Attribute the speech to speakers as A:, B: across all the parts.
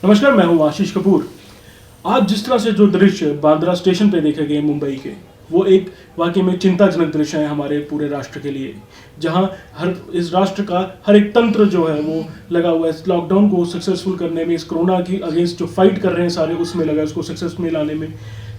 A: नमस्कार, मैं हूं आशीष कपूर। आज जिस तरह से जो दृश्य बांद्रा स्टेशन पे देखे गए मुंबई के, वो एक वाकई में चिंताजनक दृश्य है हमारे पूरे राष्ट्र के लिए, जहां इस राष्ट्र का हर एक तंत्र जो है वो लगा हुआ है इस लॉकडाउन को सक्सेसफुल करने में, इस कोरोना की अगेंस्ट जो फाइट कर रहे हैं सारे, उसमें लगा है उसको सक्सेस में लाने में।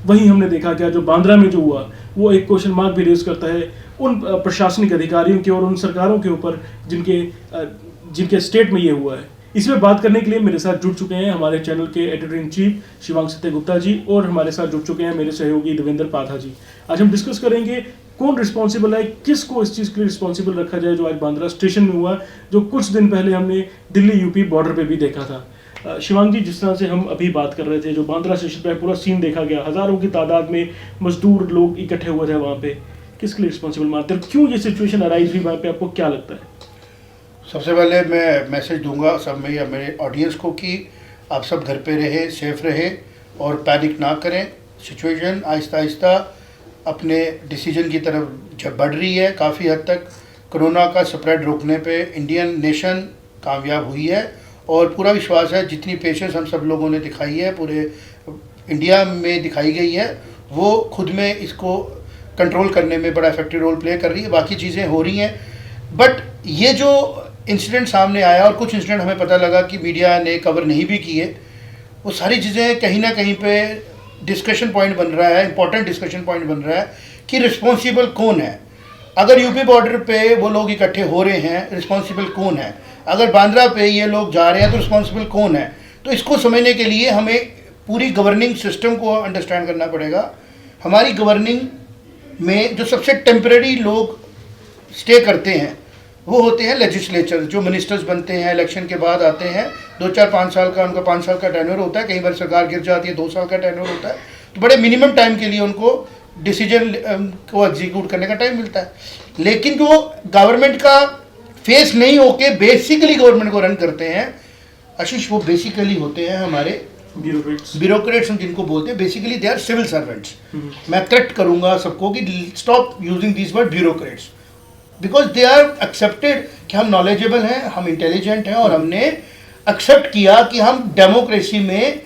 A: वहीं हमने देखा क्या जो बांद्रा में जो हुआ वो एक क्वेश्चन मार्क भी रेज करता है उन प्रशासनिक अधिकारियों के और उन सरकारों के ऊपर जिनके स्टेट में ये हुआ है। इसमें बात करने के लिए मेरे साथ जुड़ चुके हैं हमारे चैनल के एडिटर इन चीफ शिवांग सत्यगुप्ता जी, और हमारे साथ जुड़ चुके हैं मेरे सहयोगी देवेंद्र पाठा जी। आज हम डिस्कस करेंगे कौन रिस्पॉन्सिबल है, किसको इस चीज़ के लिए रिस्पॉन्सिबल रखा जाए जो आज बांद्रा स्टेशन में हुआ, जो कुछ दिन पहले हमने दिल्ली यूपी बॉर्डर पे भी देखा था। शिवांग जी, जिस तरह से हम अभी बात कर रहे थे, जो बांद्रा स्टेशन पे पूरा सीन देखा गया, हजारों की तादाद में मजदूर लोग इकट्ठे हुए थे वहाँ पे, किसके लिए रिस्पॉन्सिबल मानते हैं, क्यों ये सिचुएशन अराइज हुई वहाँ पे, आपको क्या लगता है?
B: सबसे पहले मैं मैसेज दूंगा सब में या मेरे ऑडियंस को कि आप सब घर पे रहे, सेफ रहे और पैनिक ना करें। सिचुएशन आहिस्ता आहिस्ता अपने डिसीजन की तरफ जब बढ़ रही है, काफ़ी हद तक कोरोना का स्प्रेड रोकने पे इंडियन नेशन कामयाब हुई है और पूरा विश्वास है जितनी पेशेंस हम सब लोगों ने दिखाई है, पूरे इंडिया में दिखाई गई है, वो खुद में इसको कंट्रोल करने में बड़ा इफेक्टिव रोल प्ले कर रही है। बाकी चीज़ें हो रही हैं, बट ये जो इंसिडेंट सामने आया और कुछ इंसिडेंट हमें पता लगा कि मीडिया ने कवर नहीं भी किए, वो सारी चीज़ें कहीं ना कहीं पे डिस्कशन पॉइंट बन रहा है, इंपॉर्टेंट डिस्कशन पॉइंट बन रहा है कि रिस्पॉन्सिबल कौन है। अगर यूपी बॉर्डर पे वो लोग इकट्ठे हो रहे हैं, रिस्पॉन्सिबल कौन है? अगर बांद्रा पे ये लोग जा रहे हैं तो रिस्पॉन्सिबल कौन है? तो इसको समझने के लिए हमें पूरी गवर्निंग सिस्टम को अंडरस्टैंड करना पड़ेगा। हमारी गवर्निंग में जो सबसे टेम्परेरी लोग स्टे करते हैं वो होते हैं लेजिस्लेचर, जो मिनिस्टर्स बनते हैं इलेक्शन के बाद आते हैं, 2-4-5 साल का उनका 5 साल का टेन्योर होता है, कई बार सरकार गिर जाती है 2 साल का टेन्योर होता है, तो बड़े मिनिमम टाइम के लिए उनको डिसीजन को एग्जीक्यूट करने का टाइम मिलता है। लेकिन जो गवर्नमेंट का फेस नहीं होके बेसिकली गवर्नमेंट को रन करते हैं आशीष, वो बेसिकली होते हैं हमारे ब्यूरोक्रेट्स हम जिनको बोलते हैं, basically they are civil servants. मैं करेक्ट करूंगा सबको कि stop using this word bureaucrats, because they are accepted कि हम नॉलेजेबल हैं, हम इंटेलिजेंट हैं और हमने एक्सेप्ट किया कि हम डेमोक्रेसी में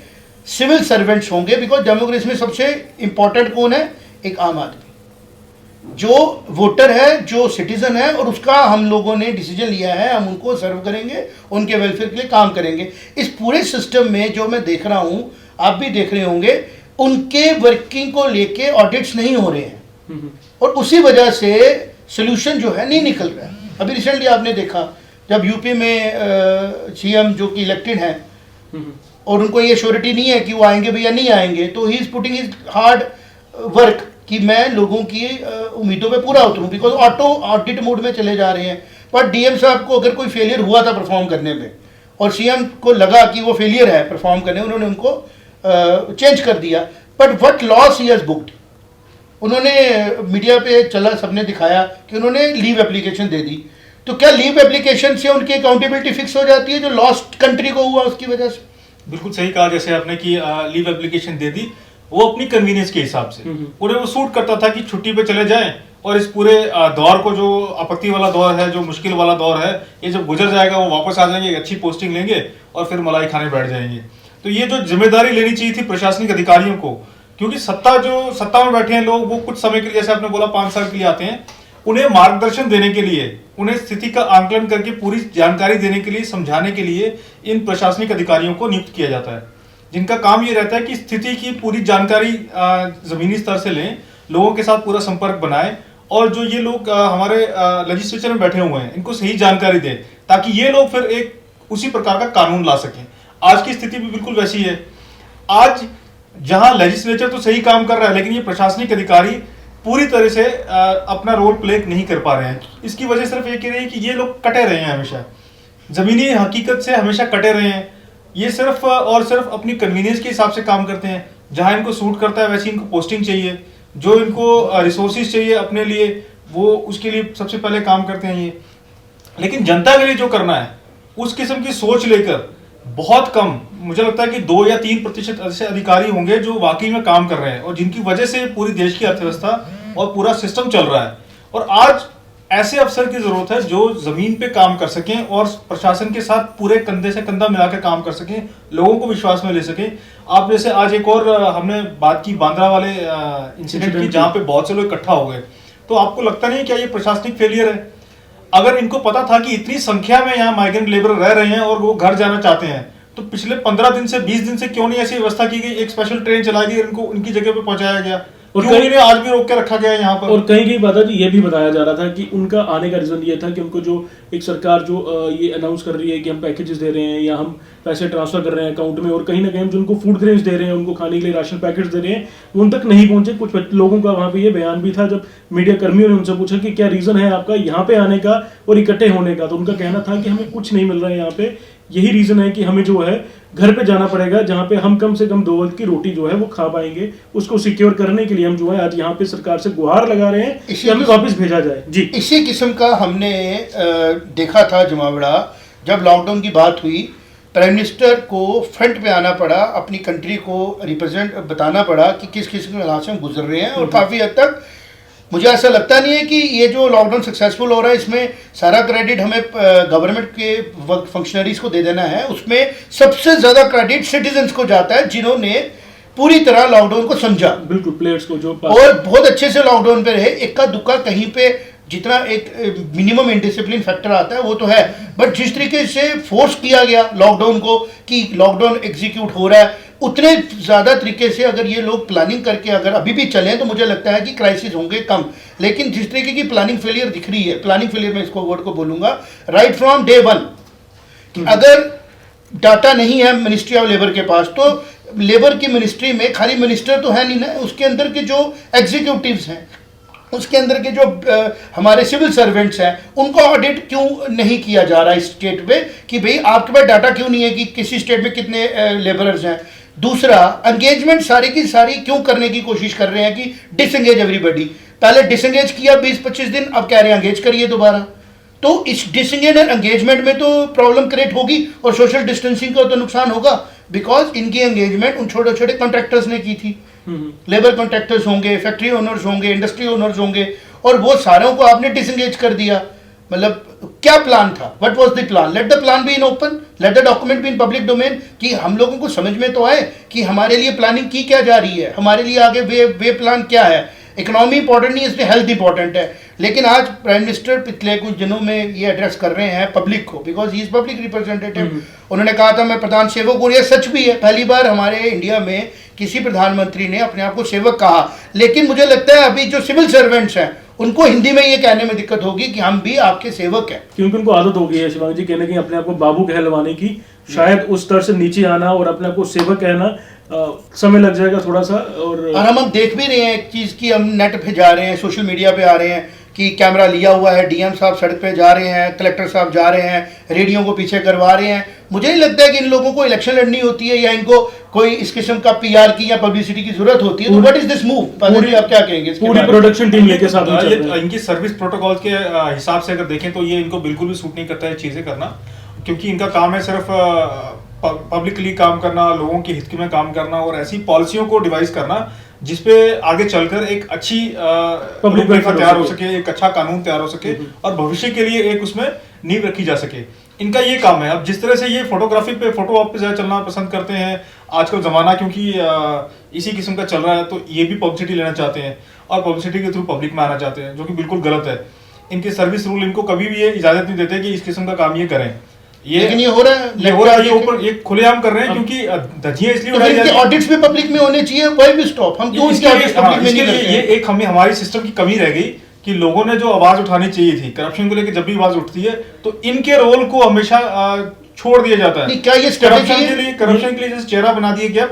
B: सिविल सर्वेंट्स होंगे। बिकॉज डेमोक्रेसी में सबसे इंपॉर्टेंट कौन है? एक आम आदमी, जो वोटर है, जो सिटीजन है, और उसका हम लोगों ने डिसीजन लिया है, हम उनको सर्व करेंगे, उनके वेलफेयर के लिए काम करेंगे। इस पूरे सिस्टम में जो मैं देख रहा हूँ, आप भी देख रहे होंगे, उनके वर्किंग को लेके ऑडिट्स नहीं हो रहे हैं और उसी वजह से सोल्यूशन जो है नहीं निकल रहा है। अभी रिसेंटली आपने देखा जब यूपी में सीएम जो कि इलेक्टेड हैं और उनको ये श्योरिटी नहीं है कि वो आएंगे भी या नहीं आएंगे, तो he is putting his hard work कि मैं लोगों की उम्मीदों पे पूरा उतरूं, बिकॉज ऑटो ऑडिट मोड में चले जा रहे हैं। पर डीएम साहब को अगर कोई फेलियर हुआ था परफॉर्म करने में और सीएम को लगा कि वो फेलियर है परफॉर्म करने, उन्होंने उनको चेंज कर दिया। But what loss he has booked, उन्होंने मीडिया पे चला, सबने दिखाया कि उन्होंने लीव एप्लीकेशन दे दी। तो क्या लीव एप्लीकेशन से उनकी अकाउंटेबिलिटी फिक्स हो जाती है जो लॉस्ट कंट्री को हुआ उसकी वजह से?
C: बिल्कुल सही कहा जैसे आपने कि लीव एप्लीकेशन दे दी, वो अपनी कन्वीनियंस के हिसाब से, उन्हें वो सूट करता था कि छुट्टी पे चले जाएं और इस पूरे दौर को, जो आपत्ति वाला दौर है, जो मुश्किल वाला दौर है, ये जब गुजर जाएगा वो वापस आ जाएंगे, अच्छी पोस्टिंग लेंगे और फिर मलाई खाने बैठ जाएंगे। तो ये जो जिम्मेदारी लेनी चाहिए थी प्रशासनिक अधिकारियों को, क्योंकि सत्ता में बैठे हैं लोग, वो कुछ समय के लिए, जैसे आपने बोला 5 साल के लिए आते हैं, उन्हें मार्गदर्शन देने के लिए, उन्हें स्थिति का आंकलन करके पूरी जानकारी देने के लिए, समझाने के लिए इन प्रशासनिक अधिकारियों को नियुक्त किया जाता है, जिनका काम ये रहता है कि स्थिति की पूरी जानकारी जमीनी स्तर से लें, लोगों के साथ पूरा संपर्क बनाएं और जो ये लोग हमारे लेजिस्लेचर में बैठे हुए हैं इनको सही जानकारी दें, ताकि ये लोग फिर एक उसी प्रकार का कानून ला सकें। आज की स्थिति भी बिल्कुल वैसी है। आज जहां लेजिस्लेचर तो सही काम कर रहा है, लेकिन ये प्रशासनिक अधिकारी पूरी तरह से अपना रोल प्ले नहीं कर पा रहे हैं। इसकी वजह सिर्फ एक ही रही कि ये लोग कटे रहे हैं, हमेशा जमीनी हकीकत से हमेशा कटे रहे हैं। ये सिर्फ और सिर्फ अपनी कन्वीनियंस के हिसाब से काम करते हैं, जहां इनको सूट करता है वैसी इनको पोस्टिंग चाहिए, जो इनको रिसोर्सेज चाहिए अपने लिए, वो उसके लिए सबसे पहले काम करते हैं ये। लेकिन जनता के लिए जो करना है उस किस्म की सोच लेकर बहुत कम, मुझे लगता है कि 2 या 3% ऐसे अधिकारी होंगे जो वाकई में काम कर रहे हैं और जिनकी वजह से पूरी देश की अर्थव्यवस्था और पूरा सिस्टम चल रहा है। और आज ऐसे अफसर की जरूरत है जो जमीन पे काम कर सकें और प्रशासन के साथ पूरे कंधे से कंधा मिलाकर काम कर सकें, लोगों को विश्वास में ले सकें। आप जैसे आज एक और हमने बात की बांद्रा वाले इंसिडेंट की, जहां पे बहुत से लोग इकट्ठा हो गए, तो आपको लगता नहीं क्या ये प्रशासनिक फेलियर है? अगर इनको पता था कि इतनी संख्या में यहाँ माइग्रेंट लेबर रह रहे हैं और वो घर जाना चाहते हैं, तो पिछले 15 दिन से 20 दिन से क्यों नहीं ऐसी व्यवस्था की गई, एक स्पेशल ट्रेन चलाई गई, इनको उनकी जगह पे पहुंचाया गया, और क्यों इन्हें आज भी रोक के रखा गया है यहाँ पर?
A: और कहीं कहीं बात है, ये भी बताया जा रहा था कि उनका आने का रीजन ये था कि उनको जो एक सरकार जो ये अनाउंस कर रही है कि हम पैकेजेस दे रहे हैं या हम पैसे ट्रांसफर कर रहे हैं अकाउंट में, और कहीं ना कहीं हम जो उनको फूड ग्रेन्स दे रहे हैं, उनको खाने के लिए राशन पैकेट्स दे रहे हैं, वो उन तक नहीं पहुंचे। कुछ लोगों का वहाँ पे ये बयान भी था, जब मीडिया कर्मियों ने उनसे पूछा कि क्या रीजन है आपका यहाँ पे आने का और इकट्ठे होने का, तो उनका कहना था कि हमें कुछ नहीं मिल रहा है यहाँ पे, यही रीजन है कि हमें जो है घर पे जाना पड़ेगा, जहाँ पे हम कम से कम 2 वक्त की रोटी जो है वो खा पाएंगे। उसको सिक्योर करने के लिए हम जो है आज यहाँ पे सरकार से गुहार लगा रहे हैं कि हमें वापस भेजा जाए। जी,
B: इसी किस्म का हमने देखा था जमावड़ा, जब लॉकडाउन की बात हुई, प्राइम मिनिस्टर को फ्रंट पे आना पड़ा, अपनी कंट्री को रिप्रेजेंट बताना पड़ा कि किस किस के हालात से हम गुजर रहे हैं, और काफ़ी हद तक मुझे ऐसा लगता नहीं है कि ये जो लॉकडाउन सक्सेसफुल हो रहा है इसमें सारा क्रेडिट हमें गवर्नमेंट के फंक्शनरीज को दे देना है। उसमें सबसे ज़्यादा क्रेडिट सिटीजन्स को जाता है, जिन्होंने पूरी तरह लॉकडाउन को समझा,
A: बिल्कुल प्लेयर्स को जो
B: और बहुत अच्छे से लॉकडाउन पे रहे। इक्का दुक्का कहीं पे जितना एक मिनिमम इंडिसिप्लिन फैक्टर आता है वो तो है, बट जिस तरीके से फोर्स किया गया लॉकडाउन को कि लॉकडाउन एग्जीक्यूट हो रहा है, उतने ज़्यादा तरीके से अगर ये लोग प्लानिंग करके अगर अभी भी चलें तो मुझे लगता है कि क्राइसिस होंगे कम। लेकिन जिस तरीके की प्लानिंग फेलियर दिख रही है, प्लानिंग फेलियर में इसको वर्ड को बोलूँगा, राइट फ्रॉम डे वन, अगर डाटा नहीं है मिनिस्ट्री ऑफ लेबर के पास, तो लेबर की मिनिस्ट्री में खाली मिनिस्टर तो है नहीं ना, उसके अंदर के जो एग्जीक्यूटिव्स हैं, उसके अंदर के जो हमारे सिविल सर्वेंट्स हैं, उनको ऑडिट क्यों नहीं किया जा रहा है इस स्टेट पे कि भाई आपके पास डाटा क्यों नहीं है कि किसी स्टेट में कितने लेबरर्स हैं। दूसरा, एंगेजमेंट सारी की सारी क्यों करने की कोशिश कर रहे हैं कि डिसएंगेज एवरीबडी। पहले डिसएंगेज किया 20-25 दिन, अब कह रहे हैं एंगेज करिए दोबारा। तो इस डिसएंगेज और एंगेजमेंट में तो प्रॉब्लम क्रिएट होगी और सोशल डिस्टेंसिंग का तो नुकसान होगा, बिकॉज इनकी एंगेजमेंट उन छोटे छोटे कॉन्ट्रैक्टर्स ने की थी। लेबर कॉन्ट्रैक्टर्स होंगे, फैक्ट्री ओनर्स होंगे, इंडस्ट्री ओनर्स होंगे, और वो सारों को आपने डिसएंगेज कर दिया। मतलब क्या प्लान था? What was the plan? Let the plan be in open, let the document B in public domain, कि हम लोगों को समझ में तो आए कि हमारे लिए प्लानिंग की क्या जा रही है, हमारे लिए आगे वे प्लान क्या है। इकोनॉमी इंपॉर्टेंट नहीं, इसमें हेल्थ इंपॉर्टेंट है। लेकिन आज प्राइम मिनिस्टर पिछले कुछ दिनों में ये एड्रेस कर रहे हैं पब्लिक को, because he is public representative. उन्होंने कहा था मैं प्रधान सेवक हूँ, ये सच भी है, पहली बार हमारे इंडिया में किसी प्रधानमंत्री ने अपने आप को सेवक कहा। लेकिन मुझे लगता है अभी जो सिविल सर्वेंट्स हैं उनको हिंदी में ये कहने में दिक्कत होगी कि हम भी आपके सेवक हैं,
A: क्योंकि उनको आदत हो गई है शिवांग जी कहने की, अपने आप को बाबू कहलवाने की। शायद उस स्तर से नीचे आना और अपने आप को सेवक कहना समय लग जाएगा थोड़ा सा। और
B: हम देख भी रहे हैं एक चीज़ की, हम नेट पे जा रहे हैं, सोशल मीडिया पे आ रहे हैं कि कैमरा लिया हुआ है, डीएम साहब सड़क पे जा रहे हैं, कलेक्टर साहब जा रहे हैं, रेडियो को पीछे करवा रहे हैं। मुझे नहीं लगता है कि इन लोगों को इलेक्शन लड़नी होती है या इनको कोई इस किस्म का पीआर की या पब्लिसिटी की जरूरत होती है। तो व्हाट इज दिस मूव? पूरी आप क्या कहेंगे?
A: पूरी प्रोडक्शन टीम लेके साथ में चल रहे हैं।
C: इनकी सर्विस प्रोटोकॉल के हिसाब से अगर देखें तो ये इनको बिल्कुल भी सूट नहीं करता है चीजें करना, क्योंकि इनका काम है सिर्फ पब्लिकली काम करना, लोगों के हित में काम करना और ऐसी पॉलिसियों को डिवाइस करना जिसपे आगे चलकर एक अच्छी
A: पब्लिक
C: तैयार हो सके, एक अच्छा कानून तैयार हो सके और भविष्य के लिए एक उसमें नींव रखी जा सके। इनका ये काम है। अब जिस तरह से ये फोटोग्राफी पे फोटो ऑप पे चलना पसंद करते हैं आजकल जमाना, क्योंकि इसी किस्म का चल रहा है, तो ये भी पब्लिसिटी लेना चाहते हैं और पब्लिसिटी के थ्रू पब्लिक में आना चाहते हैं, जो कि बिल्कुल गलत है। इनके सर्विस रूल इनको कभी भी ये इजाजत नहीं देते कि इस किस्म का काम ये करें।
B: लेकिन ये हो रहा है,
C: ये ऊपर ये खुलेआम कर रहे हैं, क्योंकि धज्जियां इसलिए उड़ाई जा रही हैं।
B: ऑडिट्स भी पब्लिक में होने चाहिए, व्हाई वी स्टॉप? हम क्यों इसके ऑडिट्स पब्लिक में नहीं करते हैं?
C: ये एक हमारी सिस्टम की कमी रह गई कि लोगों ने जो आवाज उठानी चाहिए थी करप्शन को लेकर, जब भी आवाज उठती है तो इनके रोल को हमेशा छोड़ दिया जाता है।
B: क्या ये स्ट्रेटजी है?
C: करप्शन के लिए जैसे चेहरा बना दिया गया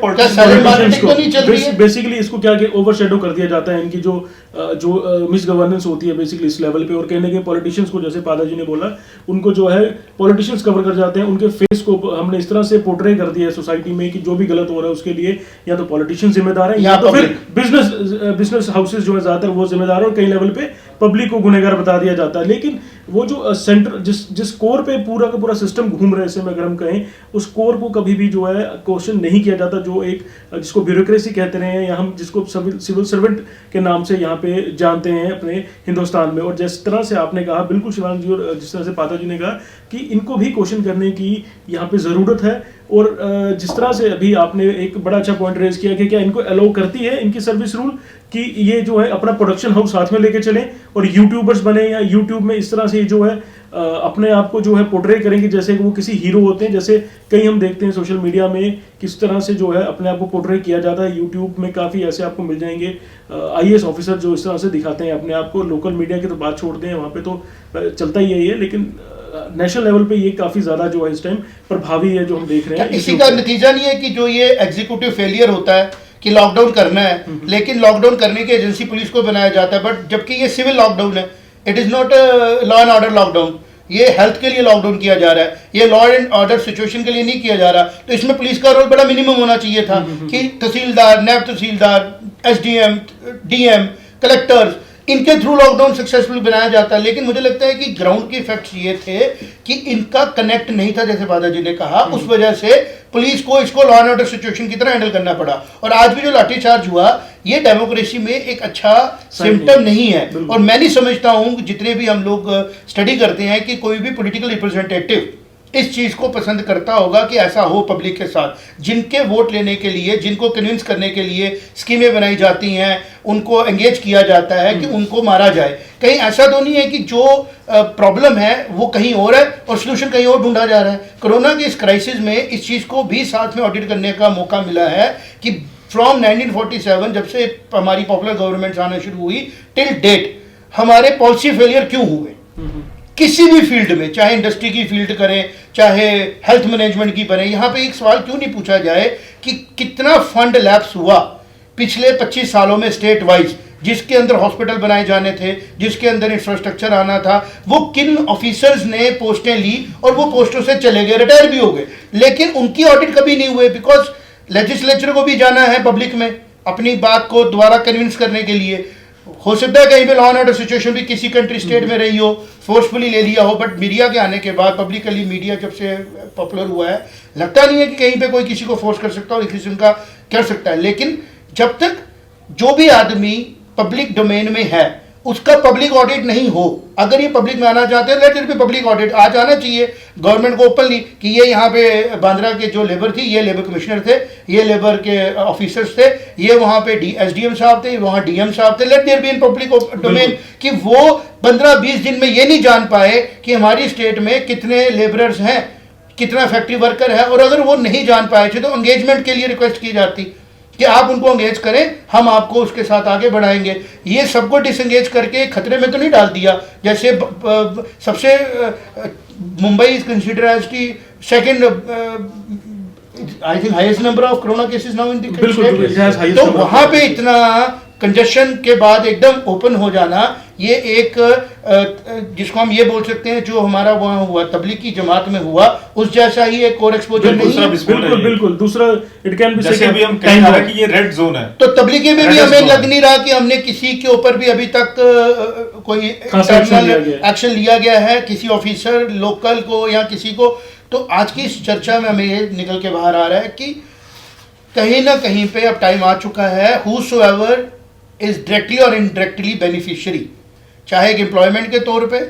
A: बेसिकली इसको क्या ओवरशैडो कर दिया जाता है, इनकी जो मिस गवर्नेंस होती है बेसिकली इस लेवल पे। और कहने के पॉलिटिशियंस को, जैसे पादा जी ने बोला, उनको जो है पॉलिटिशियंस कवर कर जाते हैं, उनके फेस को हमने इस तरह से पोर्ट्रे कर दिया है सोसाइटी में कि जो भी गलत हो रहा है उसके लिए या तो पॉलिटिशियन जिम्मेदार है या तो फिर बिजनेस हाउसेस जो है ज्यादातर वो जिम्मेदार है, और कई लेवल पे पब्लिक को गुनहगार बता दिया जाता है। लेकिन वो जो सेंटर जिस कोर पे पूरा का पूरा सिस्टम घूम रहे हैं, अगर हम कहें, उस कोर को कभी भी जो है क्वेश्चन नहीं किया जाता, जो एक जिसको ब्यूरोक्रेसी कहते रहे हैं या हम जिसको सिविल सर्वेंट के नाम से यहाँ पे जानते हैं अपने हिंदुस्तान में। और जिस तरह से आपने कहा, बिल्कुल शिवांग जी, और जिस तरह से पाता जी ने कहा कि इनको भी क्वेश्चन करने की यहाँ पे ज़रूरत है। और जिस तरह से अभी आपने एक बड़ा अच्छा पॉइंट रेज किया कि क्या इनको अलाउ करती है इनकी सर्विस रूल कि ये जो है अपना प्रोडक्शन हाउस साथ में लेके चलें और यूट्यूबर्स बने या यूट्यूब में इस तरह से जो है अपने आप को जो है पोर्ट्रे करेंगे जैसे कि वो किसी हीरो होते हैं, जैसे कई हम देखते हैं सोशल मीडिया में किस तरह से जो है अपने आप को पोर्ट्रे किया जाता है। यूट्यूब में काफ़ी ऐसे आपको मिल जाएंगे IAS ऑफिसर जो इस तरह से दिखाते हैं अपने आप को। लोकल मीडिया की तो बात छोड़ दें, वहाँ पे तो चलता ही है, लेकिन नेशनल लेवल पे ये काफी ज्यादा जो है इस टाइम प्रभावी है जो हम देख रहे हैं।
B: इसी का नतीजा नहीं है कि जो ये एग्जीक्यूटिव फेलियर होता है कि लॉकडाउन करना है, लेकिन लॉकडाउन करने की एजेंसी पुलिस को बनाया जाता है, बट जबकि ये सिविल लॉकडाउन है, it is not law and order lockdown. ये हेल्थ के लिए लॉकडाउन किया जा रहा है, ये लॉ एंड ऑर्डर सिचुएशन के लिए नहीं किया जा रहा। तो इसमें पुलिस का रोल बड़ा मिनिमम होना चाहिए था कि तहसीलदार, नायब तहसीलदार, SDM, DM, कलेक्टर्स, इनके थ्रू लॉकडाउन सक्सेसफुल बनाया जाता है। लेकिन मुझे लगता है कि ग्राउंड के इफेक्ट्स ये थे कि इनका कनेक्ट नहीं था, जैसे बादा जी ने कहा, उस वजह से पुलिस को इसको लॉ एंड ऑर्डर सिचुएशन की तरह हैंडल करना पड़ा। और आज भी जो लाठीचार्ज हुआ, ये डेमोक्रेसी में एक अच्छा सिम्टम नहीं है। और मैं नहीं समझता हूं, जितने भी हम लोग स्टडी करते हैं, कि कोई भी पॉलिटिकल रिप्रेजेंटेटिव इस चीज को पसंद करता होगा कि ऐसा हो पब्लिक के साथ। जिनके वोट लेने के लिए, जिनको कन्विंस करने के लिए स्कीमें बनाई जाती हैं, उनको एंगेज किया जाता है कि उनको मारा जाए। कहीं ऐसा तो नहीं है कि जो प्रॉब्लम है वो कहीं और है और सोल्यूशन कहीं और ढूंढा जा रहा है। कोरोना के इस क्राइसिस में इस चीज को भी साथ में ऑडिट करने का मौका मिला है कि फ्रॉम 1947 जब से हमारी पॉपुलर गवर्नमेंट आना शुरू हुई टिल डेट हमारे पॉलिसी फेलियर क्यों हुए, किसी भी फील्ड में, चाहे इंडस्ट्री की फील्ड करें, चाहे हेल्थ मैनेजमेंट की बने। यहाँ पे एक सवाल क्यों नहीं पूछा जाए कि कितना फंड लैप्स हुआ पिछले 25 सालों में स्टेट वाइज, जिसके अंदर हॉस्पिटल बनाए जाने थे, जिसके अंदर इंफ्रास्ट्रक्चर आना था, वो किन ऑफिसर्स ने पोस्टें ली और वो पोस्टों से चले गए, रिटायर भी हो गए, लेकिन उनकी ऑडिट कभी नहीं हुए। बिकॉज लेजिस्लेचर को भी जाना है पब्लिक में अपनी बात को दोबारा कन्विंस करने के लिए। हो सकता है कहीं पे लॉ एंड ऑर्डर सिचुएशन भी किसी कंट्री स्टेट में रही हो, फोर्सफुली ले लिया हो, बट मीडिया के आने के बाद, पब्लिकली मीडिया जब से पॉपुलर हुआ है, लगता नहीं है कि कहीं पे कोई किसी को फोर्स कर सकता है और किसी का कर सकता है। लेकिन जब तक जो भी आदमी पब्लिक डोमेन में है उसका पब्लिक ऑडिट नहीं हो, अगर ये पब्लिक में आना चाहते हैं, let it be public audit. आज आना चाहिए गवर्नमेंट को ओपनली कि ये यहाँ पे बांद्रा के जो लेबर थी, ये लेबर कमिश्नर थे, ये लेबर के ऑफिसर्स थे, ये वहाँ पे SDM साहब थे, वहाँ DM साहब थे। Let there be in public domain कि वो 15-20 दिन में ये नहीं जान पाए कि हमारी स्टेट में कितने लेबरर्स हैं, कितना फैक्ट्री वर्कर है। और अगर वो नहीं जान पाए थे तो एंगेजमेंट के लिए रिक्वेस्ट की जाती कि आप उनको एंगेज करें, हम आपको उसके साथ आगे बढ़ाएंगे। ये सबको डिसएंगेज करके खतरे में तो नहीं डाल दिया। जैसे सबसे Mumbai is considered as the second I think highest number of corona cases now in the. तो वहां पे इतना कंजेशन के बाद एकदम ओपन हो जाना, ये एक जिसको हम ये बोल सकते हैं जो हमारा वहाँ हुआ तबलीग की जमात में हुआ, उस जैसा ही एक और एक्सपोजर नहीं है।
A: बिल्कुल बिल्कुल दूसरा इट कैन बी
C: जैसे अभी हम कह रहे हैं कि ये रेड जोन है,
B: तो तबलीगी में भी हमें लग नहीं रहा कि हमने किसी के ऊपर भी अभी तक कोई एक्शन लिया गया है, किसी ऑफिसर लोकल को या किसी को। तो आज की इस चर्चा में हमें ये निकल के बाहर आ रहा है कि कहीं ना कहीं पे अब टाइम आ चुका है, हूसोएवर इज डायरेक्टली और इनडायरेक्टली बेनिफिशियरी, चाहे एक एम्प्लॉयमेंट के तौर पे,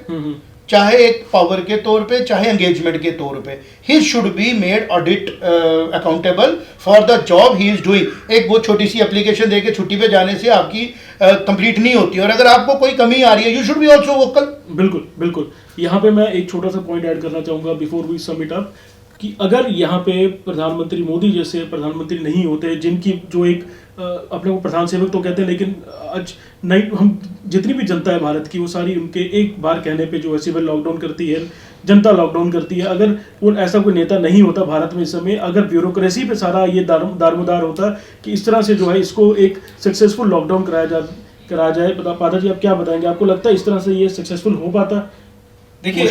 B: चाहे एक पावर के तौर पे, चाहे एंगेजमेंट के तौर पे, he should be made audit accountable for the job he is doing. एक बहुत छोटी सी एप्लीकेशन देके छुट्टी पे जाने से आपकी कंप्लीट नहीं होती, और अगर आपको कोई कमी आ रही है, you should be also vocal.
A: बिल्कुल बिल्कुल। यहाँ पे मैं एक छोटा सा पॉइंट ऐड करना चाहूंगा before we sum it up, कि अगर यहाँ पे प्रधानमंत्री मोदी जैसे प्रधानमंत्री नहीं होते, जिनकी जो एक अपने को प्रधान सेवक तो कहते हैं, लेकिन आज नहीं, हम जितनी भी जनता है भारत की वो सारी उनके एक बार कहने पे जो है सिविल लॉकडाउन करती है, जनता लॉकडाउन करती है। अगर वो ऐसा कोई नेता नहीं होता भारत में इस समय, अगर ब्यूरोक्रेसी पे सारा ये दारोमदार होता कि इस तरह से जो है इसको एक सक्सेसफुल लॉकडाउन कराया जाए। पादा जी आप क्या बताएंगे, आपको लगता है इस तरह से ये सक्सेसफुल हो पाता?
C: देखिए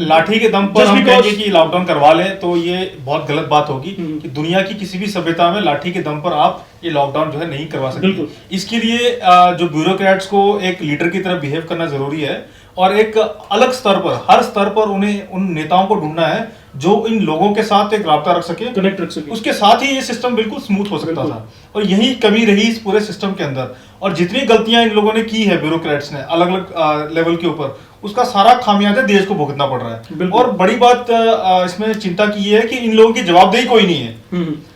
C: लाठी के दम पर
A: Just
C: हम
A: because-
C: कहेंगे कि लॉकडाउन करवा लें तो ये बहुत गलत बात होगी कि दुनिया की किसी भी सभ्यता में लाठी के दम पर आप ये लॉकडाउन जो है नहीं करवा सकते।
A: बिल्कुल।
C: इसके लिए जो ब्यूरोक्रेट्स को एक लीडर की तरह बिहेव करना जरूरी है और एक अलग स्तर पर, हर स्तर पर उन्हें उन नेताओं को ढूंढना है जो इन लोगों के साथ एक राब्ता रख सके,
A: कनेक्ट रख सके।
C: उसके साथ ही ये सिस्टम बिल्कुल स्मूथ हो सकता था। और यही कमी रही इस पूरे सिस्टम के अंदर। और जितनी गलतियां इन लोगों ने की है ब्यूरोक्रेट्स ने अलग अलग लेवल के ऊपर, उसका सारा खामियाजा देश को भुगतना पड़ रहा है।
A: बिल्कुल।
C: और बड़ी बात इसमें चिंता की ये है कि इन लोगों की जवाबदेही कोई नहीं है।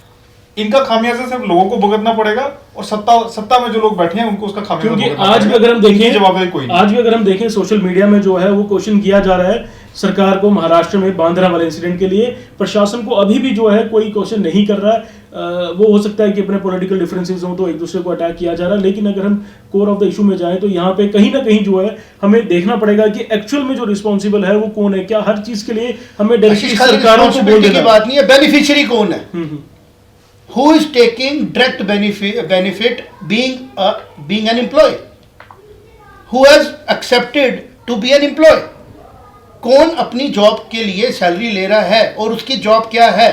C: इनका खामियाजा सिर्फ लोगों को भुगतना पड़ेगा और सत्ता में जो लोग बैठे हैं उनको उसका खामियाजा
A: क्योंकि
C: भुगतना
A: आज भी
C: पड़ेगा।
A: अगर हम
C: इनकी
A: देखें,
C: जवाबदेही कोई नहीं।
A: आज भी अगर हम देखें सोशल मीडिया में जो है वो क्वेश्चन किया जा रहा है सरकार को महाराष्ट्र में बांद्रा वाले इंसिडेंट के लिए। प्रशासन को अभी भी जो है कोई क्वेश्चन नहीं कर रहा है। वो हो सकता है कि अपने पॉलिटिकल डिफरेंसेस हो तो एक दूसरे को अटैक किया जा रहा है, लेकिन अगर हम कोर ऑफ द इशू में जाएं तो यहाँ पे कहीं ना कहीं जो है हमें देखना पड़ेगा कि एक्चुअल में जो रिस्पॉन्सिबल है वो कौन है। क्या हर चीज के लिए हमें डायरेक्टली सरकारों को बोल
B: की
A: देना?
B: बात नहीं है, बेनिफिशियरी कौन है, who is taking direct benefit being an employee, who has accepted to be an employee, कौन अपनी जॉब के लिए सैलरी ले रहा है और उसकी जॉब क्या है,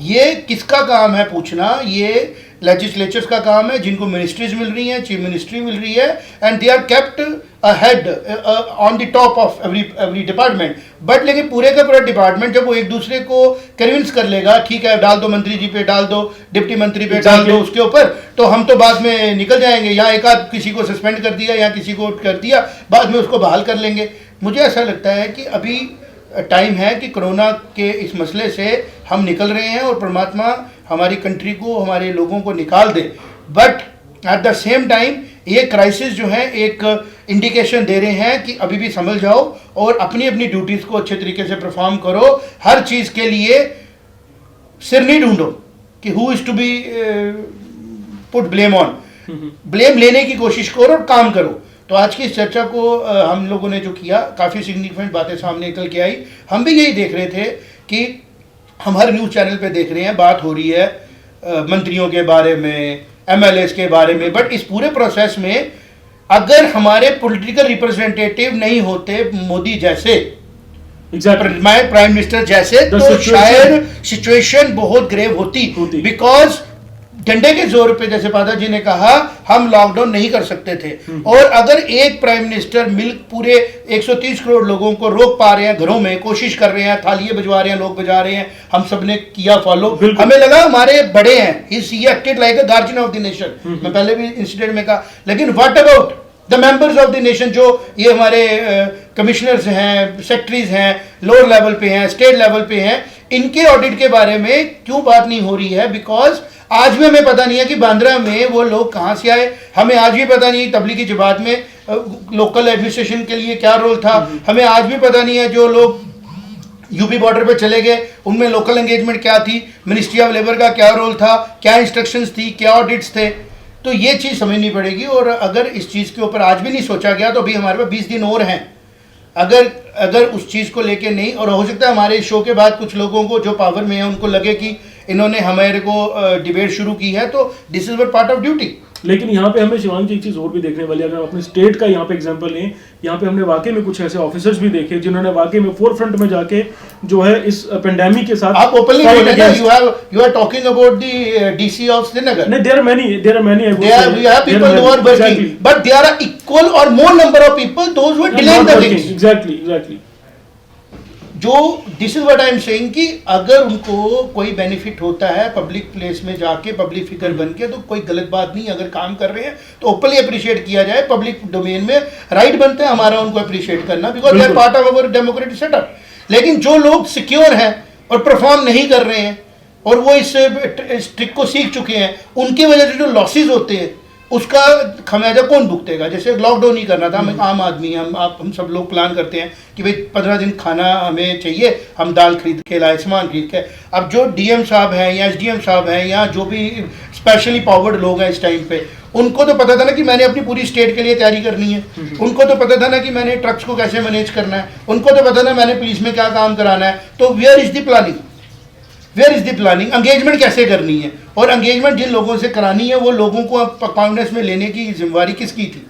B: ये किसका काम है पूछना। ये लेजिस्लेचर्स का काम है जिनको मिनिस्ट्रीज मिल रही हैं, चीफ मिनिस्ट्री मिल रही है, and they are kept ahead on the top of every department. But लेकिन पूरे का पूरा डिपार्टमेंट जब वो एक दूसरे को कन्विंस कर लेगा, ठीक है डाल दो मंत्री जी पे, डाल दो डिप्टी मंत्री पे, डाल दो उसके ऊपर, तो हम तो बाद में निकल जाएंगे। यहाँ एक आध किसी को सस्पेंड कर दिया या किसी को कर दिया, बाद में उसको बहाल कर लेंगे। मुझे ऐसा लगता है कि अभी टाइम है कि कोरोना के इस मसले से हम निकल रहे हैं और परमात्मा हमारी कंट्री को, हमारे लोगों को निकाल दे। But at the same time ये क्राइसिस जो है एक इंडिकेशन दे रहे हैं कि अभी भी संभल जाओ और अपनी अपनी ड्यूटीज़ को अच्छे तरीके से परफॉर्म करो। हर चीज़ के लिए सिर नहीं ढूंढो कि who is to be put blame on, blame लेने की कोशिश करो और काम करो। तो आज की इस चर्चा को हम लोगों ने जो किया, काफ़ी सिग्निफिकेंट बातें सामने निकल के आई। हम भी यही देख रहे थे कि हम हर न्यूज़ चैनल पे देख रहे हैं, बात हो रही है मंत्रियों के बारे में, एमएलएस के बारे में, बट इस पूरे प्रोसेस में अगर हमारे पॉलिटिकल रिप्रेजेंटेटिव नहीं होते, मोदी जैसे, प्राइम मिनिस्टर जैसे, तो शायद सिचुएशन बहुत ग्रेव होती। बिकॉज डंडे के जोर पे, जैसे पादा जी ने कहा, हम लॉकडाउन नहीं कर सकते थे। और अगर एक प्राइम मिनिस्टर मिल पूरे 130 करोड़ लोगों को रोक पा रहे हैं, घरों में कोशिश कर रहे हैं, थालियां बजवा रहे हैं, लोग बजा रहे हैं, हम सब ने किया फॉलो। हमें लगा हमारे बड़े हैं, he acted like a guardian of the nation. मैं पहले भी इंसिडेंट में कहा, लेकिन what about the members of the nation, जो ये हमारे कमिश्नर्स हैं, सेक्रेटरीज हैं, लोअर लेवल पे हैं, स्टेट लेवल पे हैं, इनके ऑडिट के बारे में क्यों बात नहीं हो रही है? बिकॉज आज भी हमें पता नहीं है कि बांद्रा में वो लोग कहाँ से आए। हमें आज भी पता नहीं तबलीगी जमात में लोकल एडमिनिस्ट्रेशन के लिए क्या रोल था। हमें आज भी पता नहीं है जो लोग यूपी बॉर्डर पे चले गए उनमें लोकल एंगेजमेंट क्या थी, मिनिस्ट्री ऑफ लेबर का क्या रोल था, क्या इंस्ट्रक्शंस थी, क्या ऑडिट्स थे। तो ये चीज़ समझनी पड़ेगी। और अगर इस चीज़ के ऊपर आज भी नहीं सोचा गया तो अभी हमारे पास 20 दिन और हैं। अगर उस चीज़ को लेके नहीं, और हो सकता है हमारे शो के बाद कुछ लोगों को जो पावर में है उनको लगे कि इन्होंने हमारे को डिबेट शुरू की है, तो this is what part of duty.
A: लेकिन यहाँ पे हमें शिवांग जी एक चीज़ और भी देखने वाली है। अगर हम अपने स्टेट का यहाँ पे एग्जांपल लें, यहाँ पे हमने वाकई में कुछ ऐसे ऑफिसर्स भी देखे जिन्होंने वाकई में फोर फ्रंट में जाके जो है इस पेंडेमिक के साथ
B: आप openly you are talking about the DC of Srinagar.
A: नहीं, there are many
B: we have people who are working, but there are equal or more number of people those who are delaying the things.
A: Exactly.
B: जो this is what I am saying कि अगर उनको कोई benefit होता है public place में जाके, public figure बन के, तो कोई गलत बात नहीं। अगर काम कर रहे हैं तो ओपनली अप्रिशिएट किया जाए। पब्लिक डोमेन में राइट बनता है हमारा उनको अप्रिशिएट करना, because they are part of our democratic setup. लेकिन जो लोग सिक्योर हैं और परफॉर्म नहीं कर रहे हैं और वो इस ट्रिक को सीख चुके हैं, उनकी वजह से जो लॉसेज होते हैं उसका खमियाजा कौन भुगतेगा? जैसे लॉकडाउन ही करना था, हम आम आदमी, हम सब लोग प्लान करते हैं कि भाई 15 दिन खाना हमें चाहिए, हम दाल खरीद के लाए, सामान खरीद के। अब जो डीएम साहब हैं या एसडीएम साहब हैं या जो भी स्पेशली पावर्ड लोग हैं इस टाइम पे, उनको तो पता था ना कि मैंने अपनी पूरी स्टेट के लिए तैयारी करनी है। उनको तो पता था ना कि मैंने ट्रक्स को कैसे मैनेज करना है। उनको तो पता ना मैंने पुलिस में क्या काम कराना है। तो where is the planning? Engagement कैसे करनी है? और एंगेजमेंट जिन लोगों से करानी है वो लोगों को अकाउंटेंस में लेने की जिम्मेवारी किसकी थी?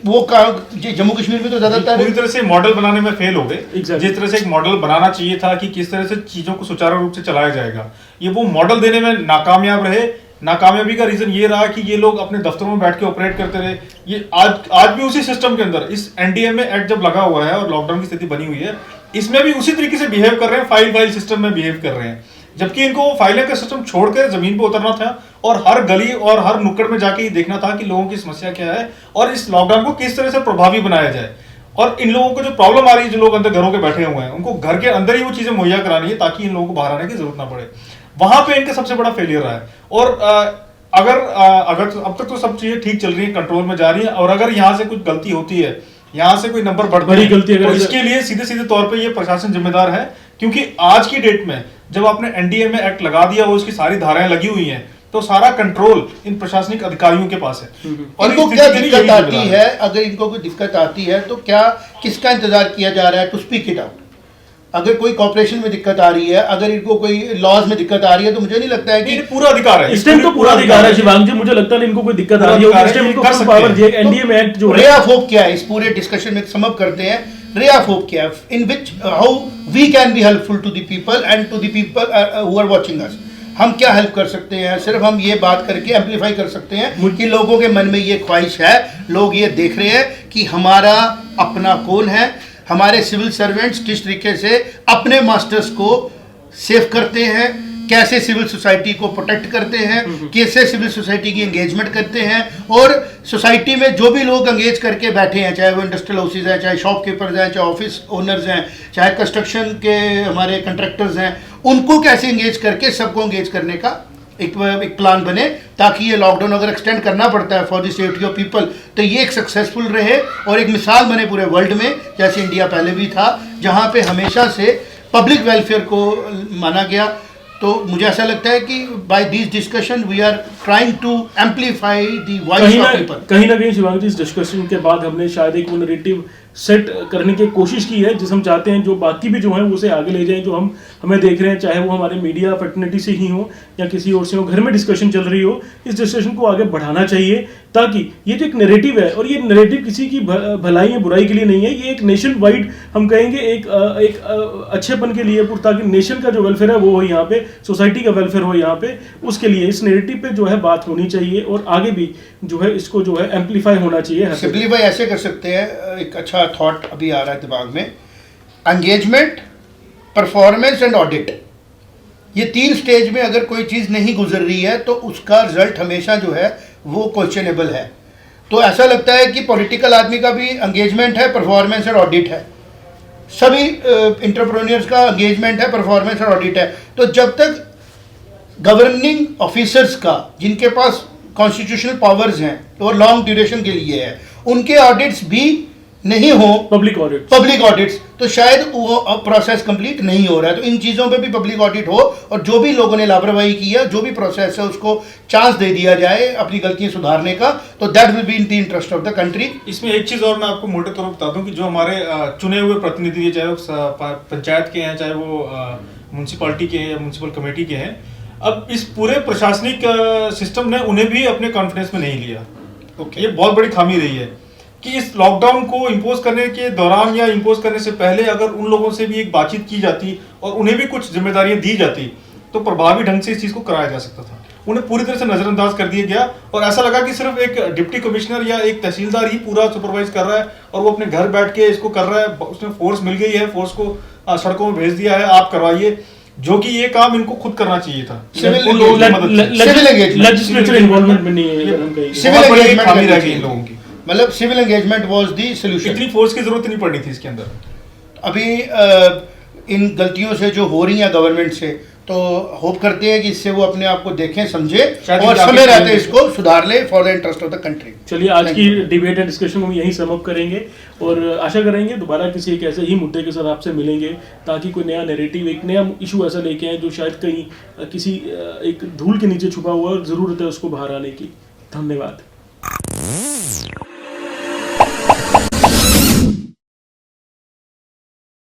B: वो जम्मू कश्मीर में तो ज्यादातर
C: पूरी तरह से मॉडल बनाने में फेल हो गए।
A: Exactly.
C: जिस तरह से एक मॉडल बनाना चाहिए था कि किस तरह से चीजों को सुचारू रूप से चलाया जाएगा, ये वो मॉडल देने में नाकामयाब रहे। नाकामयाबी का रीजन ये रहा कि ये लोग अपने दफ्तरों में बैठ के ऑपरेट करते रहे। ये आज भी उसी सिस्टम के अंदर इस एनडीएमए एक्ट जब लगा हुआ है और लॉकडाउन की स्थिति बनी हुई है, इसमें भी उसी तरीके से बिहेव कर रहे हैं, फाइल सिस्टम में बिहेव कर रहे हैं। जबकि इनको वो फाइलें का सिस्टम छोड़कर जमीन पे उतरना था और हर गली और हर नुक्कड़ में जाके ये देखना था कि लोगों की समस्या क्या है और इस लॉकडाउन को किस तरह से प्रभावी बनाया जाए। और इन लोगों को जो प्रॉब्लम आ रही है, जो लोग अंदर घरों के बैठे हुए हैं, उनको घर के अंदर ही वो चीजें मुहैया करानी है ताकि इन लोगों को बाहर आने की जरूरत ना पड़े। वहां पे इनका सबसे बड़ा फेलियर रहा है। और अगर अब तक तो सब चीजें ठीक चल रही है, कंट्रोल में जा रही है, और अगर यहाँ से कुछ गलती होती है, यहाँ से कोई नंबर बढ़
A: गलती
C: तो इसके लिए सीधे तौर पे ये प्रशासन जिम्मेदार है। क्योंकि आज की डेट में जब आपने एनडीएमए एक्ट लगा दिया और उसकी सारी धाराएं लगी हुई हैं, तो सारा कंट्रोल इन प्रशासनिक अधिकारियों के पास है।
B: और इनको क्या दिक्कत आती है, अगर इनको कोई दिक्कत आती है तो क्या किसका इंतजार किया जा रहा है टू स्पीक इट आउट? अगर कोई कॉर्पोरेशन में दिक्कत आ रही है, अगर इनको कोई लॉज में दिक्कत आ रही है, तो मुझे नहीं लगता है कि
C: पूरा अधिकार है
A: इस टाइम तो पूरा अधिकार है शिवांग जी। मुझे लगता नहीं इनको कोई दिक्कत आ रही है इस टाइम, इनको फुल पावर दिया। एनडीएमए एक्ट जो
B: रे ऑफ होप क्या है इस पूरे डिस्कशन में सम अप करते हैं। रे ऑफ होप क्या है, in which how we can be helpful to the people and to the people who are watching us. हम क्या हेल्प कर सकते हैं? सिर्फ हम ये बात करके एम्पलीफाई कर सकते हैं कि लोगों के मन में ये ख्वाहिश है, लोग ये देख रहे हैं कि हमारा अपना कौन है, हमारे सिविल सर्वेंट्स किस तरीके से अपने मास्टर्स को सेव करते हैं, कैसे सिविल सोसाइटी को प्रोटेक्ट करते हैं, कैसे सिविल सोसाइटी की एंगेजमेंट करते हैं, और सोसाइटी में जो भी लोग एंगेज करके बैठे हैं, चाहे वो इंडस्ट्रियल हाउसेज हैं, चाहे शॉपकीपर्स हैं, चाहे ऑफिस ओनर्स हैं, चाहे कंस्ट्रक्शन के हमारे कंट्रैक्टर्स हैं, उनको कैसे एंगेज करके सबको एंगेज करने का एक प्लान बने, ताकि ये लॉकडाउन अगर एक्सटेंड करना पड़ता है for the safety of people, तो ये एक सक्सेसफुल रहे और एक मिसाल बने पूरे वर्ल्ड में, जैसे इंडिया पहले भी था, जहाँ पे हमेशा से पब्लिक वेलफेयर को माना गया। तो मुझे ऐसा लगता है कि by this discussion we are trying to amplify the voice of people.
A: कहीं ना कहीं शिवांग जी, इस डिस्कशन के बाद हमने शायद एक वो नैरेटिव सेट करने की कोशिश की है जिसे हम चाहते हैं जो बाकी भी जो हैं उसे आगे ले जाएं, जो हमें देख रहे हैं, चाहे वो हमारे मीडिया फैटर्निटी से ही हो या किसी और से हो, घर में डिस्कशन चल रही हो, इस डिस्कशन को आगे बढ़ाना चाहिए, ताकि ये जो एक नैरेटिव है, और ये नैरेटिव किसी की भलाई या बुराई के लिए नहीं है, ये एक नेशन वाइड हम कहेंगे एक अच्छेपन के लिए, ताकि नेशन का जो वेलफेयर है वो हो यहाँ पे, सोसाइटी का वेलफेयर हो यहाँ पे, उसके लिए इस नैरेटिव पे जो है बात होनी चाहिए और आगे भी जो है इसको जो है एम्पलीफाई होना चाहिए।
B: सिंपलीफाई ऐसे कर सकते हैं, एक अच्छा थॉट अभी आ रहा है दिमाग में, एंगेजमेंट, परफॉर्मेंस एंड ऑडिट, ये 3 स्टेज में अगर कोई चीज़ नहीं गुजर रही है तो उसका रिजल्ट हमेशा जो है वो क्वेश्चनेबल है। तो ऐसा लगता है कि पॉलिटिकल आदमी का भी एंगेजमेंट है, परफॉर्मेंस और ऑडिट है, सभी इंटरप्रेन्योर्स का एंगेजमेंट है, परफॉर्मेंस और ऑडिट है। तो जब तक गवर्निंग ऑफिसर्स का, जिनके पास कॉन्स्टिट्यूशनल पावर्स हैं और लॉन्ग ड्यूरेशन के लिए है, उनके ऑडिट्स भी नहीं हो, पब्लिक ऑडिट्स, तो शायद वो प्रोसेस कंप्लीट नहीं हो रहा है। तो इन चीज़ों पे भी पब्लिक ऑडिट हो और जो भी लोगों ने लापरवाही की है, जो भी प्रोसेस है, उसको चांस दे दिया जाए अपनी गलतियां सुधारने का, तो that will be in the interest of the country.
C: इसमें एक चीज़ और मैं आपको मोटे तौर पर बता दूं कि जो हमारे चुने हुए प्रतिनिधि है, चाहे वो पंचायत के हैं, चाहे वो म्यूनसिपालिटी के हैं या म्यूनसिपल कमेटी के हैं, अब इस पूरे प्रशासनिक सिस्टम ने उन्हें भी अपने कॉन्फिडेंस में नहीं लिया। ये बहुत बड़ी खामी रही है कि इस लॉकडाउन को इम्पोज करने के दौरान या इम्पोज करने से पहले अगर उन लोगों से भी एक बातचीत की जाती और उन्हें भी कुछ जिम्मेदारियां दी जाती, तो प्रभावी ढंग से इस चीज़ को कराया जा सकता था। उन्हें पूरी तरह से नजरअंदाज कर दिया गया और ऐसा लगा कि सिर्फ एक डिप्टी कमिश्नर या एक तहसीलदार ही पूरा सुपरवाइज कर रहा है और वो अपने घर बैठ के इसको कर रहा है, उसमें फोर्स मिल गई है, फोर्स को सड़कों में भेज दिया है, आप करवाइए, जो कि ये काम इनको खुद करना चाहिए था।
A: लेजिस्लेचर इन्वॉल्वमेंट में नहीं है,
B: सिविल एंगेजमेंट
C: खामी रह गई इन लोगों की,
B: मतलब civil engagement was the solution.
C: इतनी फोर्स की जरूरत नहीं पड़नी थी इसके अंदर।
B: अभी इन गलतियों से जो हो रही हैं गवर्नमेंट से, तो होप करते हैं कि इससे वो अपने आप को देखें, समझे और समय रहते इसको सुधार ले for the interest of the country.
A: चलिए, आज की डिबेट एंड डिस्कशन हम यहीं सम अप करेंगे और आशा करेंगे दोबारा किसी एक ऐसे ही मुद्दे के साथ आपसे मिलेंगे, ताकि कोई नया नैरेटिव, एक नया इशू ऐसा लेके आए जो शायद कहीं किसी एक धूल के नीचे छुपा हुआ और ज़रूरत है उसको बाहर आने की। धन्यवाद।